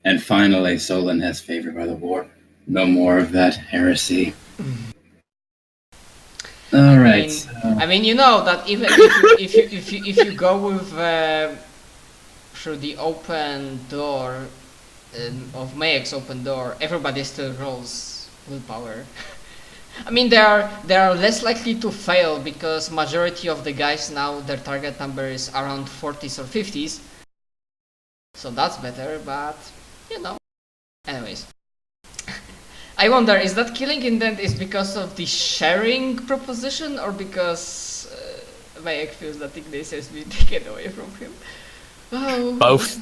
And finally, Solon has favored by the war. No more of that heresy. All right. I mean, you know that even if you go with through the open door of Mayek's open door, everybody still rolls willpower. I mean, they are less likely to fail because majority of the guys now their target number is around 40s or 50s, so that's better. But you know, anyways. I wonder, is that killing intent is because of the sharing proposition or because Mayek feels that Ignace has been taken away from him? Oh. Both.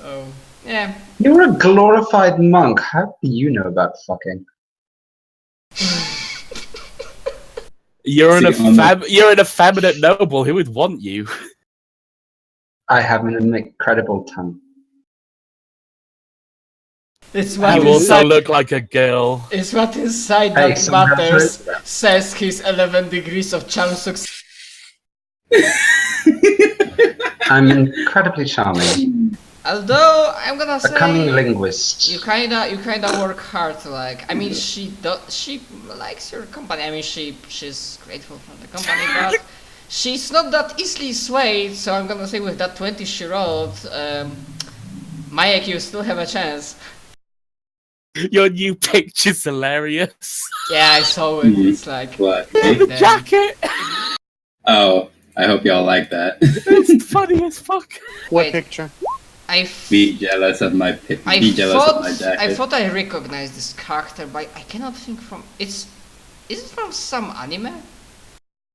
Oh, yeah. You're a glorified monk. How do you know about fucking? You're an effeminate noble. Who would want you? I have an incredible tongue. It's what You also look like a girl. It's what inside Hey, that matters, says his 11 degrees of charm success. I'm incredibly charming. Although I'm gonna A say cunning linguist. you kinda work hard. Like, I mean, she likes your company. I mean, she's grateful for the company, but she's not that easily swayed. So I'm gonna say with that 20 she rolled, Mayek, you still have a chance. Your new picture's hilarious. Yeah, I saw it. It's like What? The jacket. Oh, I hope y'all like that. It's funny as fuck. What Wait. picture? Be jealous of my jacket. I thought I recognized this character, but I cannot think from. Is it from some anime?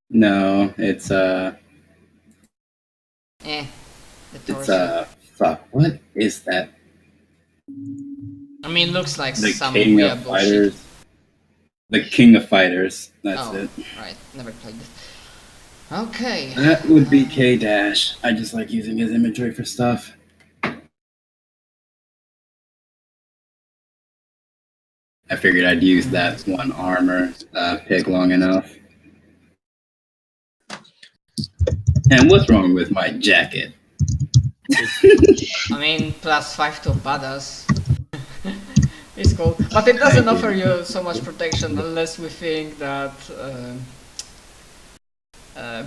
No, it's The it's torso. fuck. What is that? I mean, looks like The some King weird of bullshit. Fighters. The King of Fighters. That's it. Right, never played it. Okay. That would be K-Dash. I just like using his imagery for stuff. I figured I'd use that one armor pick long enough. And what's wrong with my jacket? I mean, +5 to badass. It's cool, but it doesn't offer you so much protection unless we think that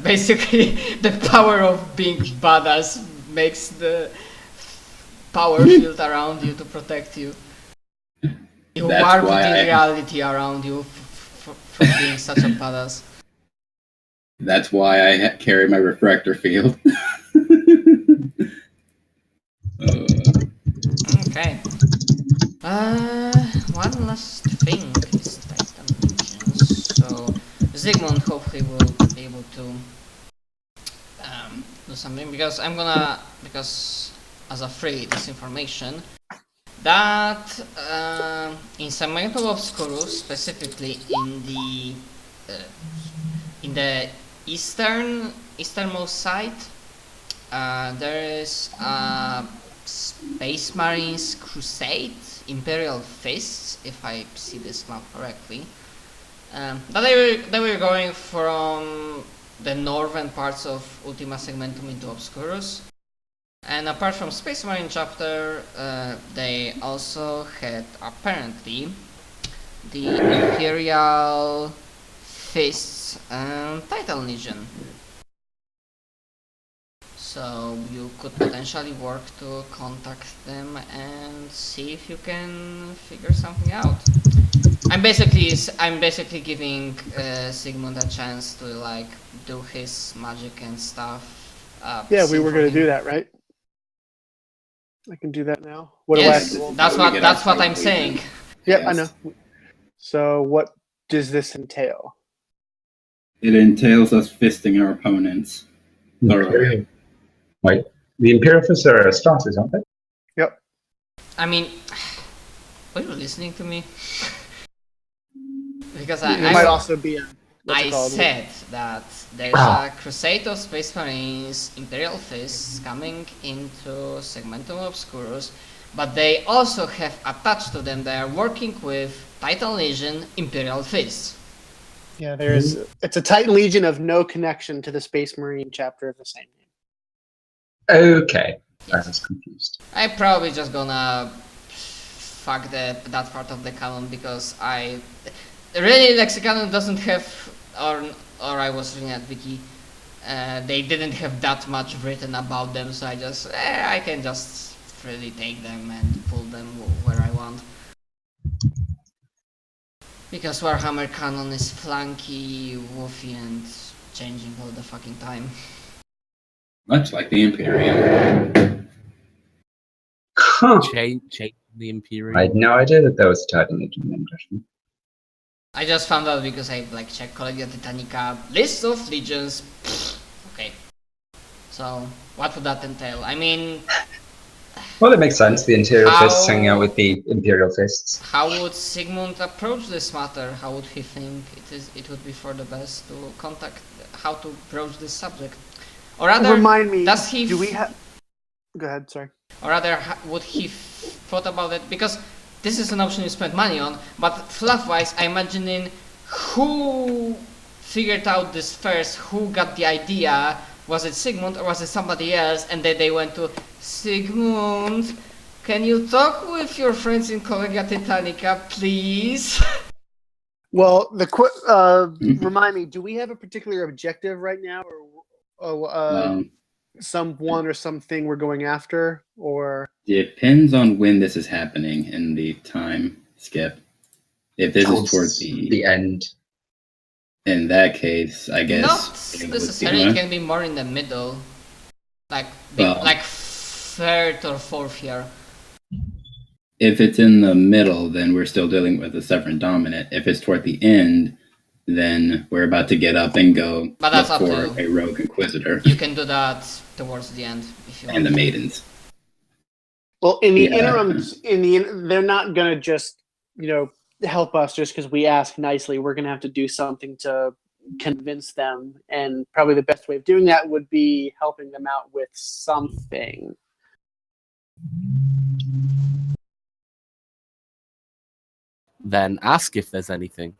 basically the power of being badass makes the power field around you to protect you. You That's warp why the I- reality around you from being such a badass. That's why I carry my refractor field. Okay. One last thing is Titan Legions. So Zygmunt hopefully will be able to do something because as a free disinformation that in Segmentum Obscurus, specifically in the easternmost side, there is a Space Marines Crusade, Imperial Fists, if I see this map correctly. But they were going from the northern parts of Ultima Segmentum into Obscurus. And apart from Space Marine chapter, they also had apparently the Imperial Fists and Titan Legion. So you could potentially work to contact them and see if you can figure something out. I'm basically giving Sigmund a chance to like do his magic and stuff. Yeah, we were going to do that, right? I can do that now. What Yes, do I have to that's what I'm saying. Yep, Yes. I know. So what does this entail? It entails us fisting our opponents. Imperial. Wait, the Imperial Fists are starters, aren't they? Yep. I mean, are you listening to me? Because It might also be a... I said that there's a Crusade of Space Marines, Imperial Fists coming into Segmentum Obscurus, but they also have attached to them, they are working with Titan Legion, Imperial Fists. Yeah, it's a Titan Legion of no connection to the Space Marine chapter of the same name. Okay, I was confused. I'm probably just gonna fuck that part of the canon because really Lexicanon doesn't have, or I was reading at Wiki, they didn't have that much written about them, so I can just freely take them and pull them where I want. Because Warhammer canon is flanky, woofy, and changing all the fucking time. Much like the Imperium. Huh. Change the Imperium. I had no idea that there was a Titan Legion named Dashman. I just found out because I checked Collegia Titanica list of legions. Okay. So what would that entail? I mean, Well, it makes sense. The Imperial How- Fists hanging out with the Imperial Fists. how would Sigmund approach this matter? How would he think it would be for the best to contact? How to broach this subject? Or rather, Remind me. does he? Do we have? Go ahead. Sorry. Or rather, would he thought about it? Because this is an option you spend money on, but fluff-wise, I'm imagining who figured out this first, who got the idea. Was it Sigmund or was it somebody else? And then they went to Sigmund. Can you talk with your friends in Collegia Titanica, please? Well, remind me. Do we have a particular objective right now, or someone or something we're going after, or? Depends on when this is happening in the time skip. If this is towards the end. in that case, I guess. Not necessarily. It can be more in the middle, like third or fourth year. If it's in the middle, then we're still dealing with a Severan Dominant. If it's toward the end, then we're about to get up and go But that's look up for to a Rogue Inquisitor You can do that towards the end if you want. and the Maidens. Well, in the Yeah. interim, they're not gonna just help us just because we ask nicely. We're gonna have to do something to convince them, and probably the best way of doing that would be helping them out with something. Then ask if there's anything.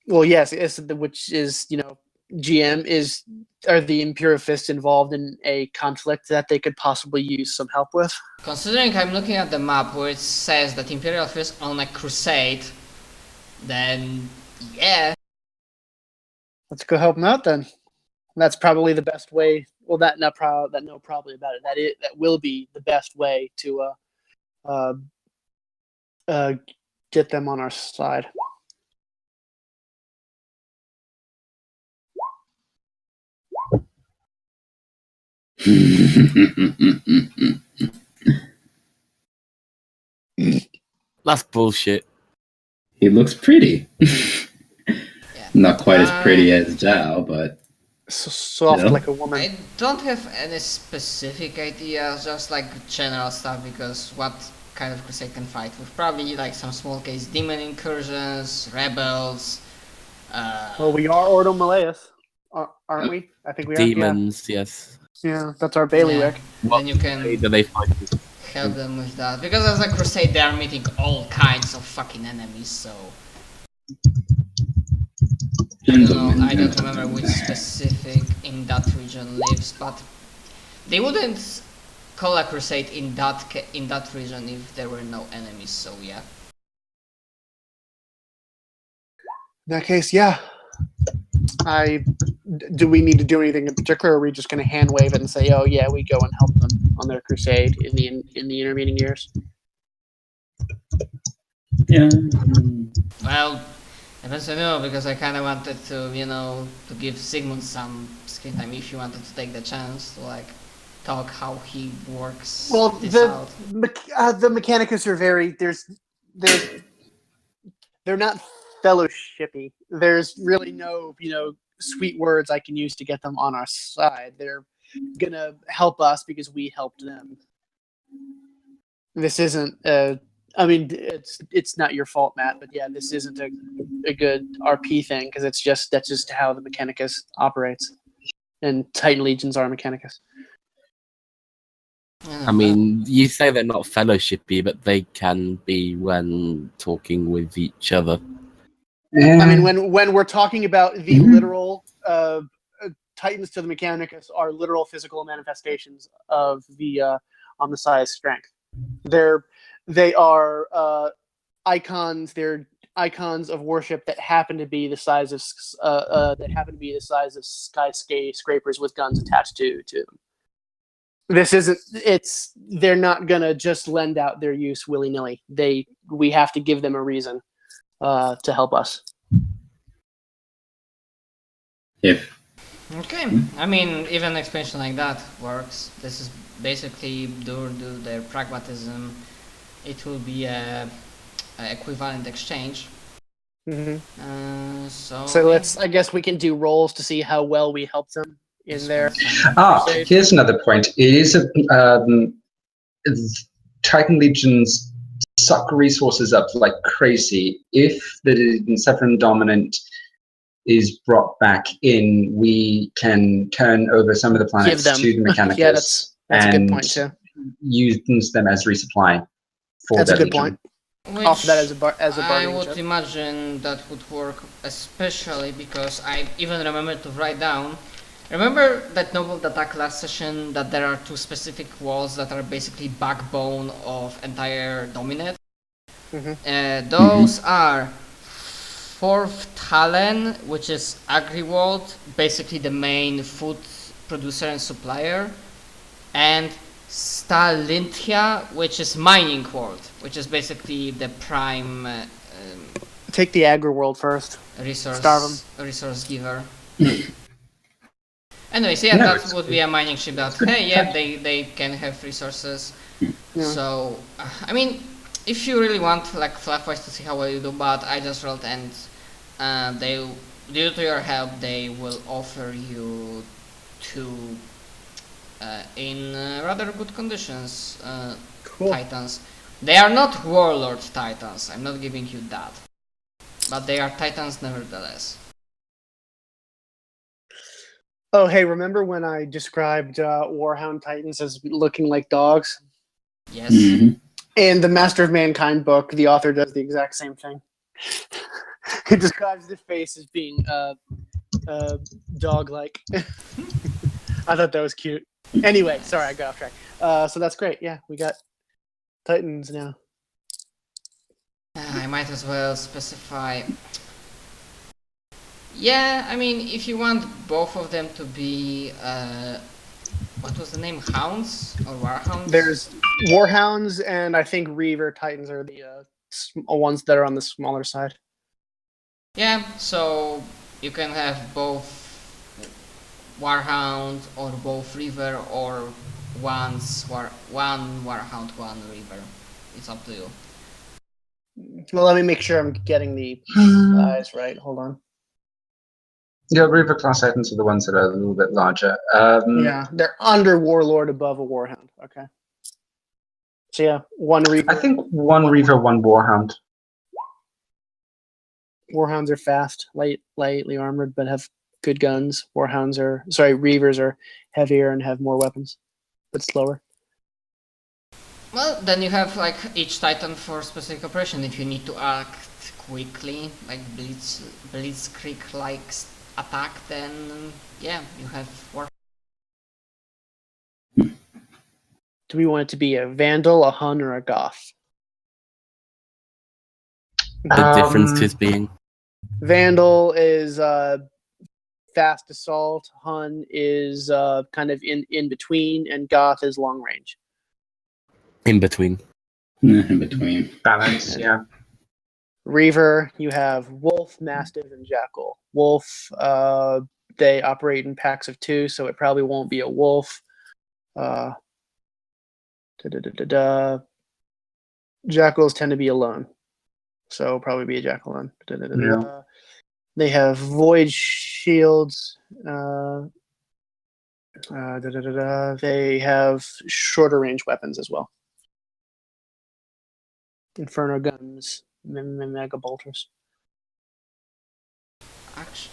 Well, yes, which is are the Imperial Fists involved in a conflict that they could possibly use some help with? Considering I'm looking at the map where it says that Imperial Fist on a crusade, then yeah. Let's go help them out then. That's probably the best way. Well, that probably about it. That will be the best way to get them on our side. That's bullshit. He looks pretty. Yeah. Not quite as pretty as Zhao, but Soft Yeah. like a woman. I don't have any specific ideas, just like general stuff, because what kind of crusade can fight with probably like some small case demon incursions, rebels. Well, we are Ordo Malleus, aren't we? I think we are. Demons, yes. Yeah, that's our bailiwick. Then you can Do they fight? help them with that, because as a crusade they are meeting all kinds of fucking enemies. So I don't remember which specific in that region lives, but they wouldn't call a crusade in that region if there were no enemies. So yeah. In that case, yeah. Do we need to do anything in particular, or are we just going to hand wave it and say, "Oh yeah, we go and help them on their crusade in the intervening years"? yeah. Well, eventually no, because I kind of wanted to give Sigmund some screen time if you wanted to take the chance to talk how he works Well, this out. the Mechanicus are they're not fellowshippy. There's really no sweet words I can use to get them on our side. They're gonna help us because we helped them. This isn't it's not your fault, Matt, but yeah, this isn't a good RP thing because that's just how the Mechanicus operates, and Titan Legions are Mechanicus. I mean, you say they're not fellowshippy, but they can be when talking with each other. I mean, when we're talking about the literal Titans to the Mechanicus are literal physical manifestations of the Omnissiah's strength. They are icons. They're icons of worship that happen to be the size of skyscrapers with guns attached to them. This isn't. They're not gonna just lend out their use willy nilly. We have to give them a reason to help us. Okay, I mean, even an expansion like that works. This is basically due to their pragmatism. It will be a equivalent exchange. Mm-hmm. So let's. I guess we can do rolls to see how well we help them in there. Here's another point. It is Titan Legions suck resources up like crazy. If the Severin Dominant is brought back in, we can turn over some of the planets to the Mechanicus. Yeah, that's a good point too. Use them as resupply for that's that a good legion. point. Offer that as a I bargaining would chip. imagine that would work, especially because I even remember to write down. Remember that Noble Attack last session, that there are 2 specific walls that are basically backbone of entire Dominate? Those are 4th Talon, which is Agri-World, basically the main food producer and supplier, and Stalintia, which is Mining World, which is basically the prime Take the Agri World first. resource giver. Anyways, yeah, that would be a mining ship that, hey, yeah, they can have resources. Yeah. So, I mean, if you really want, like, fluff-wise to see how well you do, but I just rolled, and due to your help, they will offer you 2 in rather good conditions Cool. Titans. They are not Warlord Titans, I'm not giving you that. But they are Titans nevertheless. Oh, hey, remember when I described Warhound Titans as looking like dogs? Yes. In the Master of Mankind book, the author does the exact same thing. He describes the face as being dog-like. I thought that was cute. Anyway, sorry, I got off track. So that's great. Yeah, we got Titans now. I might as well specify. Yeah, I mean, if you want both of them to be, what was the name? Hounds or Warhounds? There's Warhounds, and I think Reaver Titans are the ones that are on the smaller side. Yeah, so you can have both Warhound or both Reaver, or one Warhound, one Reaver. It's up to you. Well, let me make sure I'm getting the size right. Hold on. Yeah, Reaver class Titans are the ones that are a little bit larger. Yeah, they're under Warlord, above a Warhound. Okay. So yeah, one Reaver. I think one Reaver, one Warhound. Warhounds are fast, lightly armored, but have good guns. Reavers are heavier and have more weapons, but slower. Well, then you have like each Titan for specific operation. If you need to act quickly, like Blitzkrieg-like attack, then yeah, you have War. Do we want it to be a Vandal, a Hun, or a Goth? The difference is being Vandal is fast assault. Hun is kind of in between, and Goth is long range. in between. In between. Balance, yeah. Reaver, you have Wolf, Mastiff, and Jackal. Wolf, they operate in packs of 2, so it probably won't be a Wolf. Jackals tend to be alone, so it'll probably be a Jackal alone. Yeah. They have Void Shields. They have shorter range weapons as well. Inferno guns, mega bolters. Actually,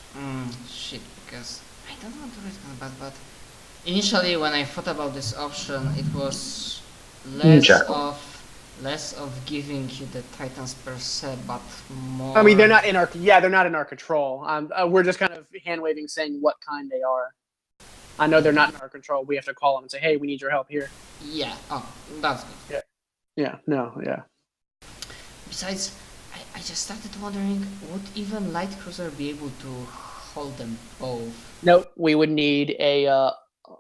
shit, because I don't want to risk that, but initially when I thought about this option, it was less of giving you the Titans per se, but more. I mean, they're not in our control. We're just kind of hand waving, saying what kind they are. I know they're not in our control. We have to call them and say, "Hey, we need your help here." Yeah. Oh, that's good. Yeah. No. Yeah. besides, I just started wondering, would even light cruiser be able to hold them both? No, we would need a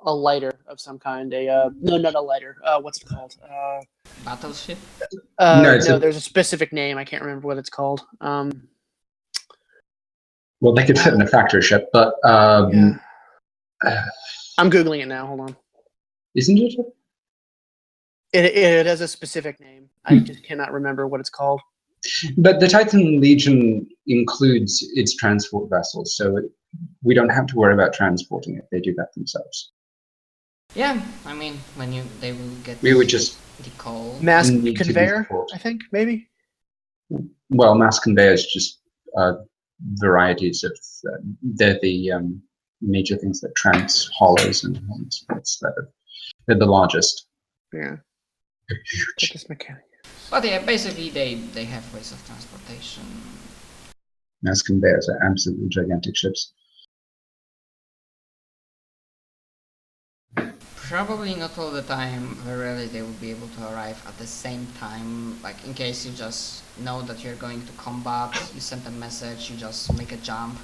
lighter of some kind. No, not a lighter. What's it called? Battleship? No, there's a specific name. I can't remember what it's called. Well, they could fit in a factory ship, but Yeah. I'm googling it now. Hold on. isn't it? It has a specific name. I just cannot remember what it's called. But the Titan Legion includes its transport vessels, so we don't have to worry about transporting it. They do that themselves. Yeah, I mean, they will get We would just the call. Mass need to be conveyor, support. I think, maybe. Well, mass conveyors just varieties of. They're the major things that trans hollows and sports that they're the largest. Yeah. Get this mechanic. But yeah, basically they have ways of transportation. Mass conveyors are absolutely gigantic ships. Probably not all the time, very rarely they will be able to arrive at the same time. Like in case you just know that you're going to combat, you send a message, you just make a jump.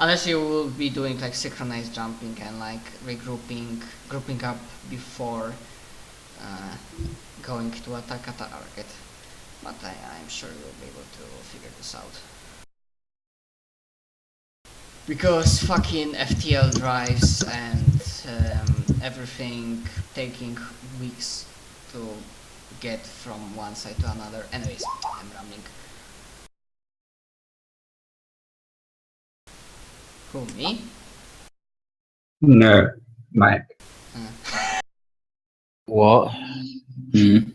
Unless you will be doing like synchronized jumping and like grouping up before going to attack a target. But I'm sure you'll be able to figure this out. Because fucking FTL drives and everything taking weeks to get from one side to another. Anyways, I'm rambling. Who, me? No, Mike. What? Mhm.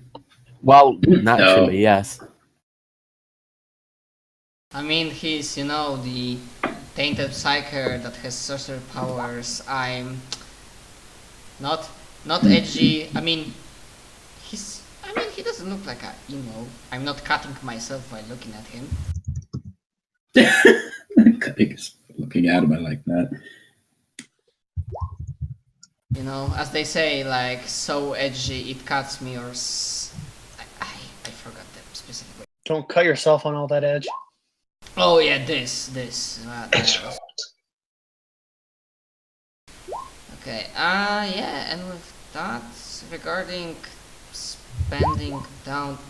Well, naturally, yes. I mean, he's, the tainted psyker that has sorcerer powers. I'm not edgy. I mean, he doesn't look like a emo. I'm not cutting myself while looking at him. Looking at him, I like that. As they say, like, so edgy it cuts me, or I forgot that specifically. Don't cut yourself on all that edge. Oh yeah, this. Okay. Yeah, and with that, regarding spending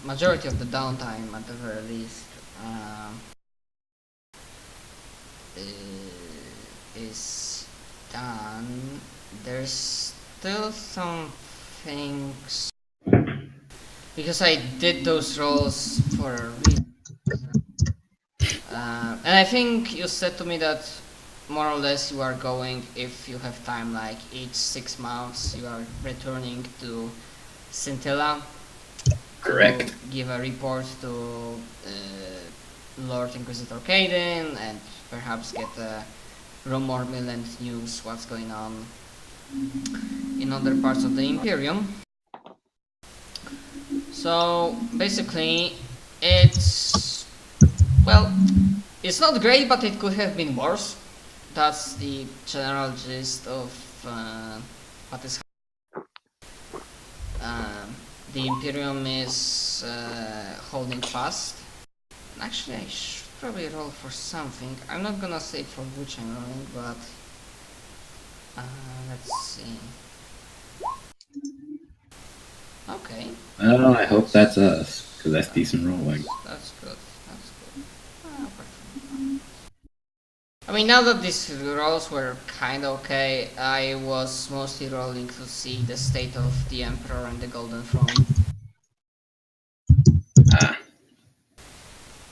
majority of the downtime at the very least, is done. There's still some things because I did those roles for a reason. And I think you said to me that more or less you are going, if you have time, like each 6 months you are returning to Scintilla. Correct. To give a report to Lord Inquisitor Caden and perhaps get a rumor mill and news what's going on in other parts of the Imperium. So basically it's not great, but it could have been worse. That's the general gist of what is happening. The Imperium is holding fast. Actually, I should probably roll for something. I'm not gonna say for which I'm rolling, but let's see. Okay. Oh, I hope that's us, because that's decent rolling. That's good. I mean, now that these rolls were kinda okay, I was mostly rolling to see the state of the Emperor and the Golden Throne. Ah.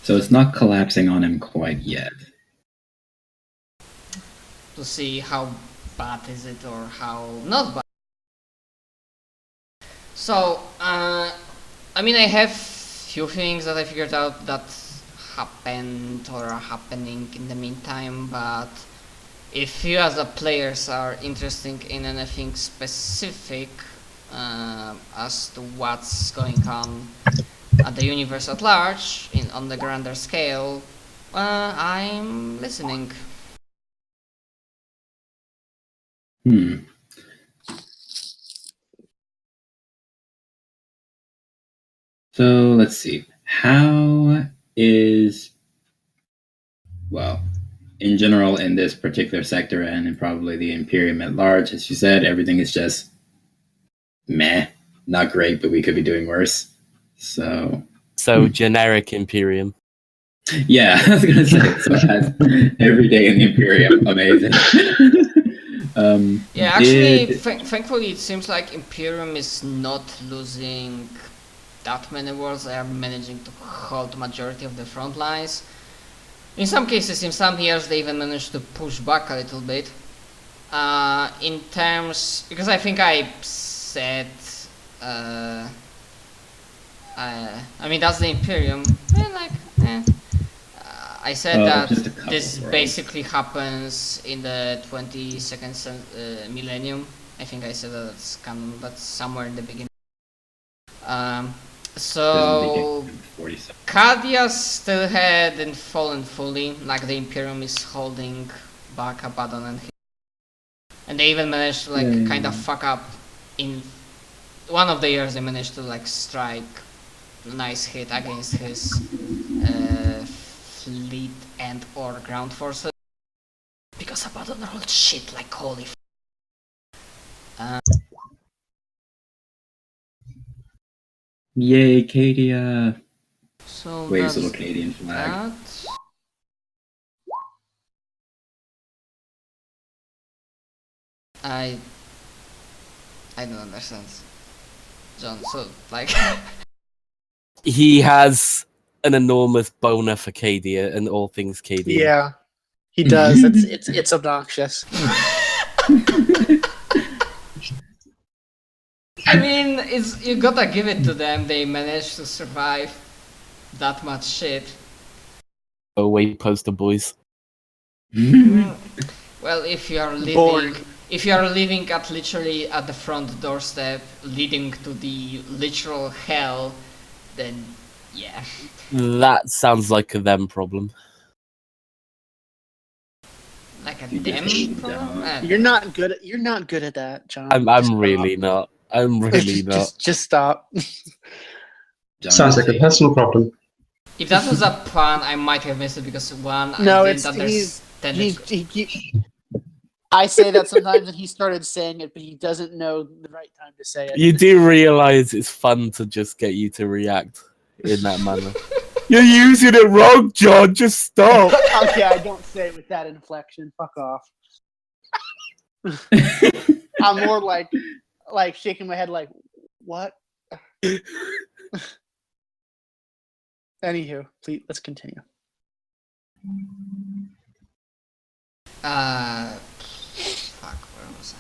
So it's not collapsing on him quite yet. To see how bad is it or how not bad. So, I mean, I have few things that I figured out that happened or are happening in the meantime, but if you as a players are interested in anything specific as to what's going on at the universe at large on the grander scale, I'm listening. So let's see. How is, well, in general, in this particular sector and in probably the Imperium at large, as you said, everything is just meh, not great, but we could be doing worse. So generic Imperium. yeah, I was gonna say, so as every day in the Imperium, amazing. Yeah, actually, thankfully, it seems like Imperium is not losing that many wars. They are managing to hold majority of the front lines. In some cases, in some years, they even managed to push back a little bit. In terms, because I think I said, I mean, that's the Imperium. I said that this basically happens in the 22nd millennium. I think I said that's canon, but somewhere in the beginning. So Cadia still hadn't fallen fully, like the Imperium is holding back Abaddon and they even managed to like kind of fuck up in one of the years. They managed to like strike a nice hit against his fleet and or ground forces because Abaddon rolled shit like holy Yay, Cadia! So waves little Canadian flag. I don't understand, John. So like he has an enormous boner for Cadia and all things Cadia. Yeah, he does. It's obnoxious. I mean, you gotta give it to them. They managed to survive that much shit. Oh wait, poster boys. Well, if you are living at literally at the front doorstep, leading to the literal hell, then yeah. That sounds like a them problem. Like a them problem? You're not good at that, John. I'm really not. I'm really not. Just stop. Sounds like a personal problem. If that was a pun, I might have missed it because one, No, I didn't understand it. I say that sometimes and he started saying it, but he doesn't know the right time to say it. You do realize it's fun to just get you to react in that manner. You're using it wrong, John. Just stop. Okay, I don't say it with that inflection. Fuck off. I'm more like shaking my head like, what? Anywho, please, let's continue. Fuck, where was I?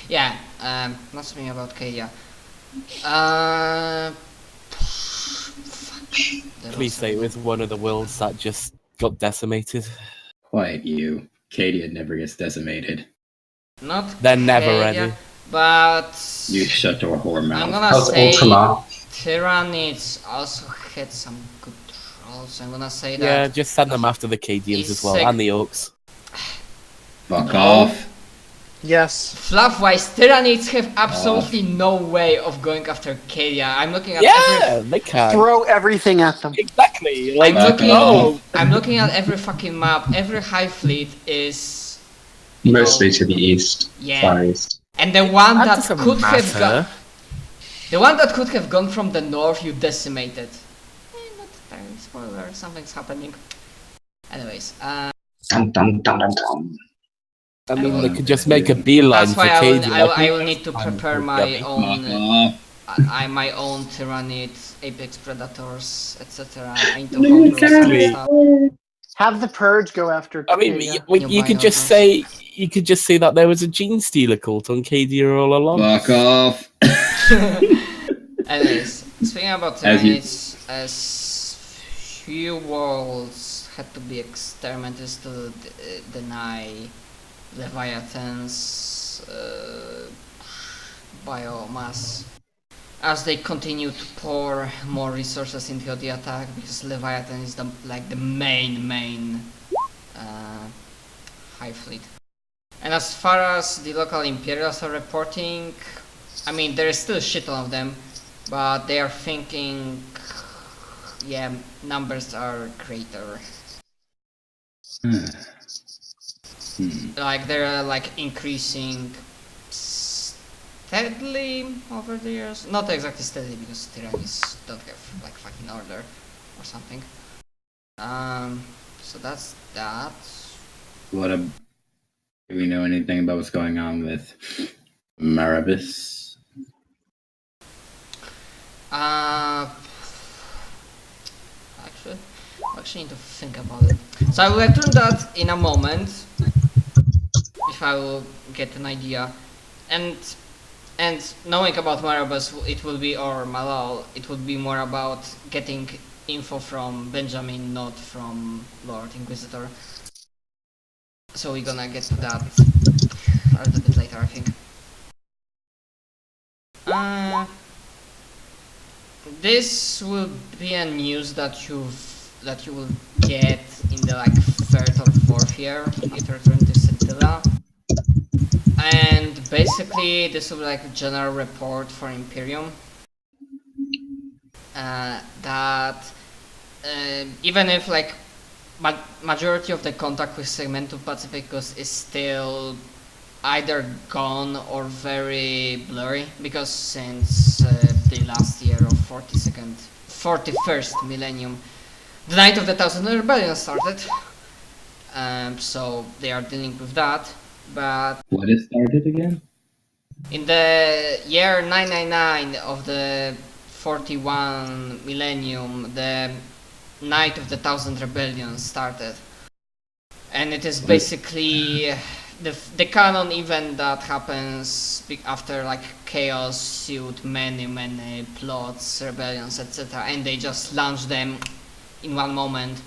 Yeah, not something about Cadia. Please say it was one of the worlds that just got decimated. Quiet you. Cadia never gets decimated. Not They're never Cadia, ready. But You shut your whore mouth. I'm gonna How's say Ultramar? Tyranids also had some good rolls. I'm gonna say that. Yeah, just send them after the Cadians as well, and the Orcs. Fuck off. Yes. Fluff-wise, Tyranids have absolutely no way of going after Cadia. I'm looking at They can. Throw everything at them. Exactly. Like, I'm looking at every fucking map. Every high fleet is Mostly to the east. Yeah. Far east. And the one that doesn't could have matter. gone, the one that could have gone from the north, you decimated. Not very spoiler. Something's happening. Anyways, Dum dum dum dum dum. I mean, they could just make a beeline that's for why Cadia. I will need to prepare my own. My own Tyranids, Apex Predators, etc. I need to homebrew some stuff. Have the Purge go after I mean, Cadia. you could just say that there was a Gene Stealer cult on Cadia all along. Fuck off. Anyways, speaking about Tyranids, as few worlds had to be exterminated to deny Leviathan's biomass, as they continue to pour more resources into the attack, because Leviathan is the main high fleet. And as far as the local Imperials are reporting, I mean, there is still a shit ton of them, but they are thinking, yeah, numbers are greater. Like they're like increasing steadily over the years. Not exactly steadily because tyrannies don't have like fucking order or something. So that's that. Do we know anything about what's going on with Maribus? Actually need to think about it. So I will return that in a moment, if I will get an idea. And knowing about Maribus, it will be, or Malal, it would be more about getting info from Benjamin, not from Lord Inquisitor. So we're gonna get to that a little bit later, I think. This will be a news that you will get in the like 3rd or 4th year you return to Scintilla. And basically this will be like a general report for Imperium. That even if like majority of the contact with Segmentum Pacificus is still either gone or very blurry, because since the last year of 41st millennium, the Night of the Thousand Rebellion started. So they are dealing with that, but What is started again? in the year 999 of the 41 millennium, the Night of the Thousand Rebellion started, and it is basically the canon event that happens after like chaos sued many plots, rebellions, etc., and they just launch them in one moment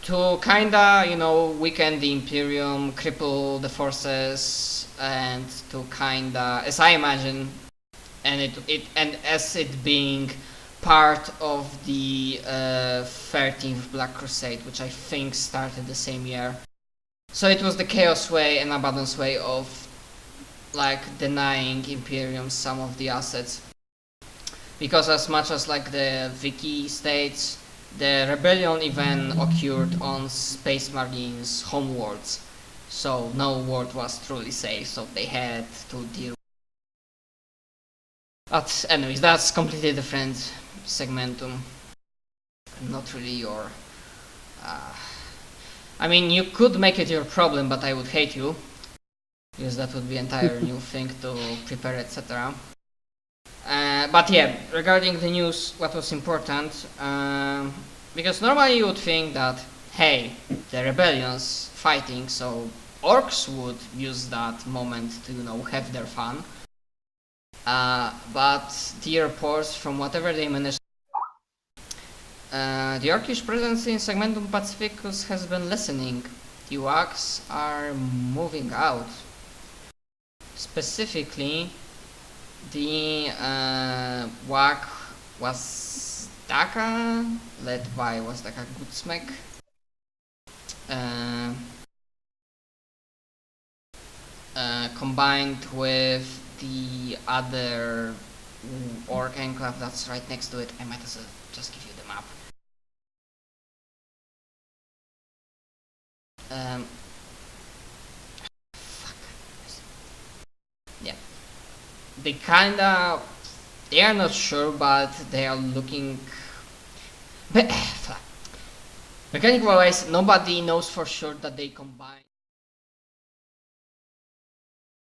to kinda, you know, weaken the Imperium, cripple the forces, and to kinda, as I imagine, and as it being part of the 13th Black Crusade, which I think started the same year. So it was the Chaos way and Abundance way of like denying Imperium some of the assets. Because as much as like the Wiki states, the rebellion even occurred on Space Marine's homeworlds. So no world was truly safe, so they had to deal. But anyways, that's completely different segmentum. Not really your... I mean, you could make it your problem, but I would hate you. Because that would be an entire new thing to prepare, etc. But yeah, regarding the news, what was important, because normally you would think that, hey, the rebellion's fighting, so orcs would use that moment to, you know, have their fun. But the reports, from whatever they managed, the Orcish presence in Segmentum Pacificus has been lessening. The Wags are moving out. Specifically, the Wag Wazdaka, led by Wazdaka Goodsmek, combined with the other Orc enclave that's right next to it. I might as well just give you the map. Fuck. Yeah. They are not sure, but they are looking. But mechanical wise, nobody knows for sure that they combine